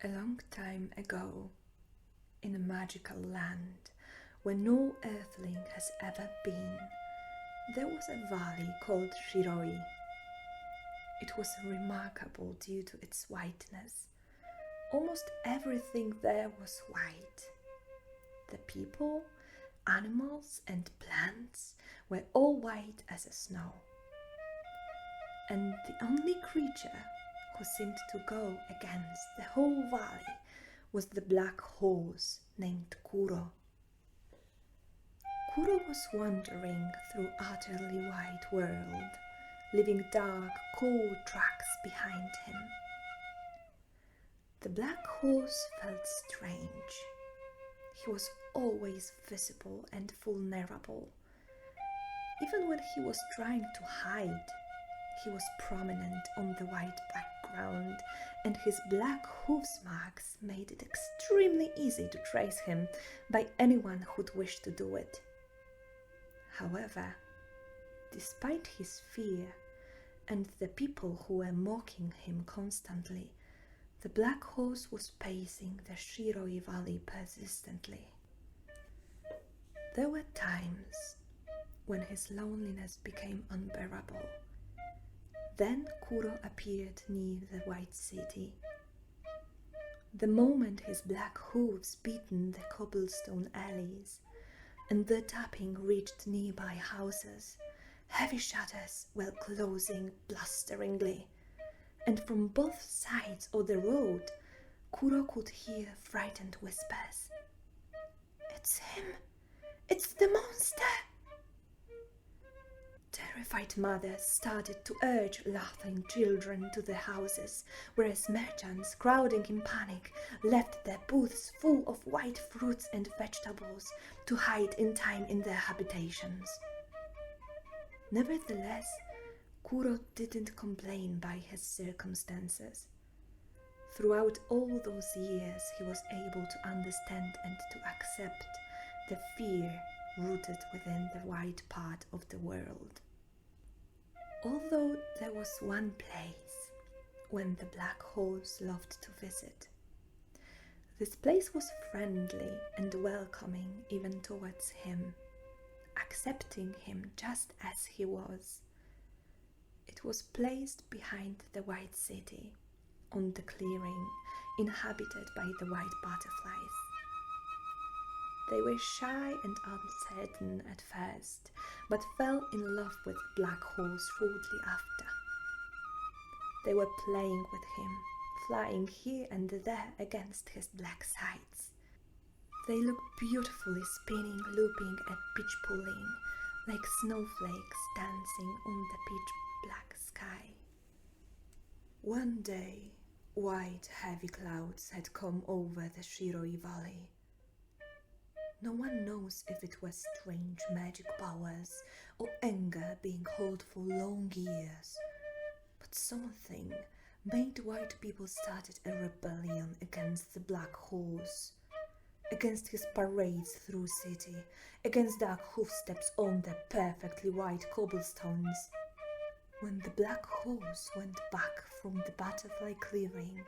A long time ago, in a magical land where no earthling has ever been, there was a valley called Shiroi. It was remarkable due to its whiteness. Almost everything there was white. The people, animals, and plants were all white as snow. And the only creature who seemed to go against the whole valley was the black horse named Kuro. Kuro was wandering through utterly white world, leaving dark, cold tracks behind him. The black horse felt strange. He was always visible and vulnerable. Even when he was trying to hide, he was prominent on the white background, and his black hooves marks made it extremely easy to trace him by anyone who'd wish to do it. However, despite his fear and the people who were mocking him constantly, the black horse was pacing the Shiroi Valley persistently. There were times when his loneliness became unbearable. Then Kuro appeared near the White City. The moment his black hooves beaten the cobblestone alleys and the tapping reached nearby houses, heavy shutters were closing blusteringly, and from both sides of the road, Kuro could hear frightened whispers. "It's him! It's the monster!" Terrified mothers started to urge laughing children to the houses, whereas merchants, crowding in panic, left their booths full of white fruits and vegetables to hide in time in their habitations. Nevertheless, Kuro didn't complain by his circumstances. Throughout all those years, he was able to understand and to accept the fear rooted within the white part of the world. Although there was one place when the black horse loved to visit. This place was friendly and welcoming even towards him, accepting him just as he was. It was placed behind the White City, on the clearing inhabited by the white butterflies. They were shy and uncertain at first, but fell in love with the black horse shortly after. They were playing with him, flying here and there against his black sides. They looked beautifully spinning, looping and pitch-pulling, like snowflakes dancing on the pitch-black sky. One day, white heavy clouds had come over the Shiroi Valley. No one knows if it was strange magic powers or anger being held for long years, but something made white people started a rebellion against the black horse, against his parades through city, against dark hoofsteps on the perfectly white cobblestones. When the black horse went back from the butterfly clearing,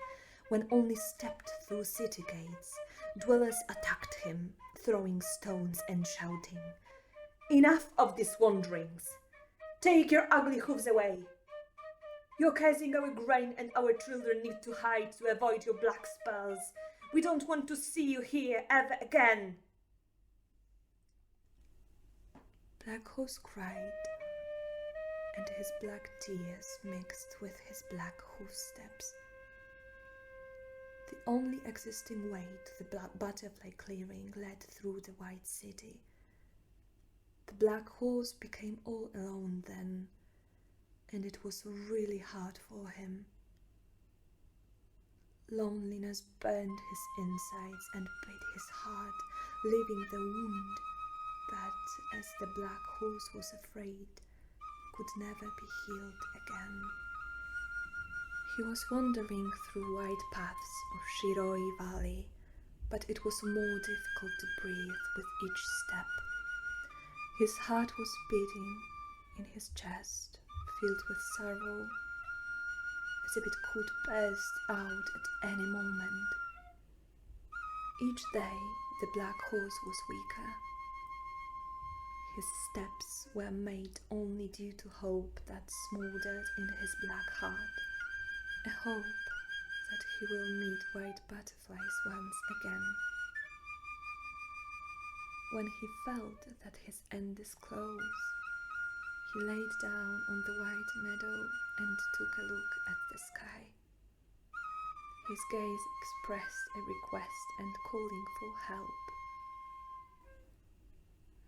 when only stepped through city gates, dwellers attacked him, throwing stones and shouting, "Enough of these wanderings! Take your ugly hooves away! You're causing our grain and our children need to hide to avoid your black spells. We don't want to see you here ever again!" Black Horse cried, and his black tears mixed with his black hoofsteps. The only existing way to the butterfly clearing led through the White City. The black horse became all alone then, and it was really hard for him. Loneliness burned his insides and bit his heart, leaving the wound that, as the black horse was afraid, could never be healed again. He was wandering through wide paths of Shiroi Valley, but it was more difficult to breathe with each step. His heart was beating in his chest, filled with sorrow. as if it could burst out at any moment. Each day the black horse was weaker. His steps were made only due to hope that smoldered in his black heart, a hope that he will meet white butterflies once again. When he felt that his end is close, he laid down on the white meadow and took a look at the sky. His gaze expressed a request and calling for help.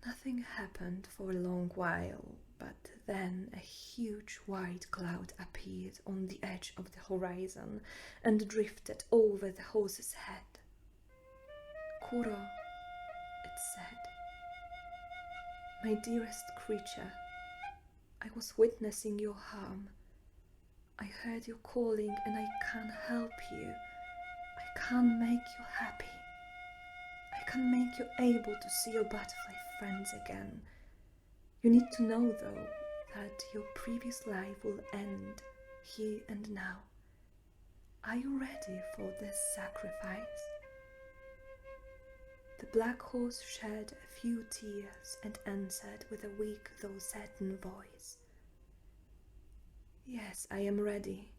Nothing happened for a long while, but then a huge white cloud appeared on the edge of the horizon and drifted over the horse's head. "Kuro," it said, "my dearest creature, I was witnessing your harm. I heard you calling and I can't help you. I can't make you happy. I can't make you able to see your butterfly friends again. You need to know, though, that your previous life will end here and now. Are you ready for this sacrifice?" The black horse shed a few tears and answered with a weak though certain voice, "Yes, I am ready."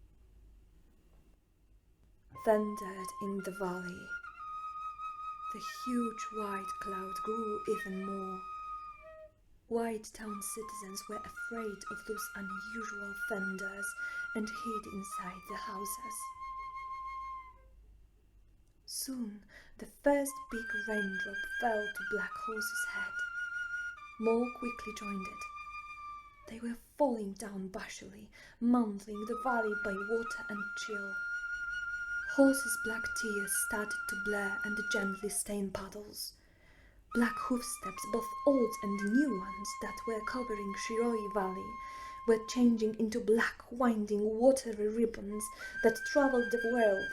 Thundered in the valley. The huge white cloud grew even more. White town citizens were afraid of those unusual thunders and hid inside the houses. Soon the first big raindrop fell to Black Horse's head. More quickly joined it. They were falling down bashfully, mantling the valley by water and chill. Horse's black tears started to blur and gently stain puddles. Black hoofsteps, both old and new ones, that were covering Shiroi Valley, were changing into black, winding, watery ribbons that traveled the world.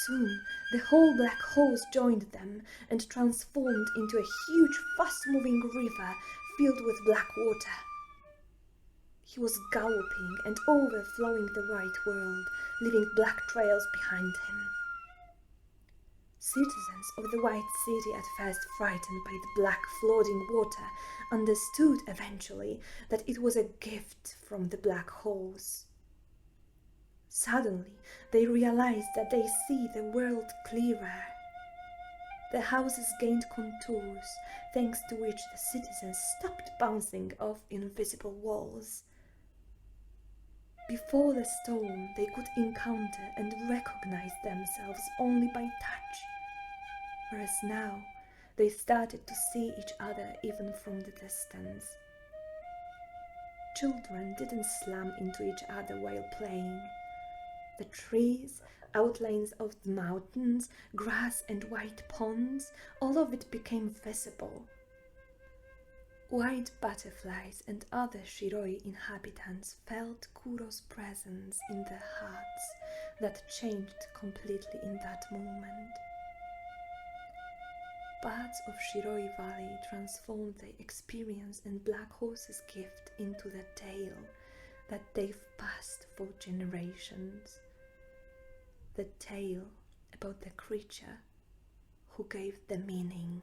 Soon the whole black horse joined them and transformed into a huge, fast-moving river filled with black water. He was galloping and overflowing the white world, leaving black trails behind him. Citizens of the White City, at first frightened by the black flooding water, understood eventually that it was a gift from the Black Horse. Suddenly they realized that they see the world clearer. The houses gained contours, thanks to which the citizens stopped bouncing off invisible walls. Before the storm, they could encounter and recognize themselves only by touch, whereas now they started to see each other even from the distance. Children didn't slam into each other while playing. The trees, outlines of the mountains, grass and white ponds, all of it became visible. White butterflies and other Shiroi inhabitants felt Kuro's presence in their hearts that changed completely in that moment. Parts of Shiroi Valley transformed their experience and Black Horse's gift into the tale that they've passed for generations. The tale about the creature who gave the meaning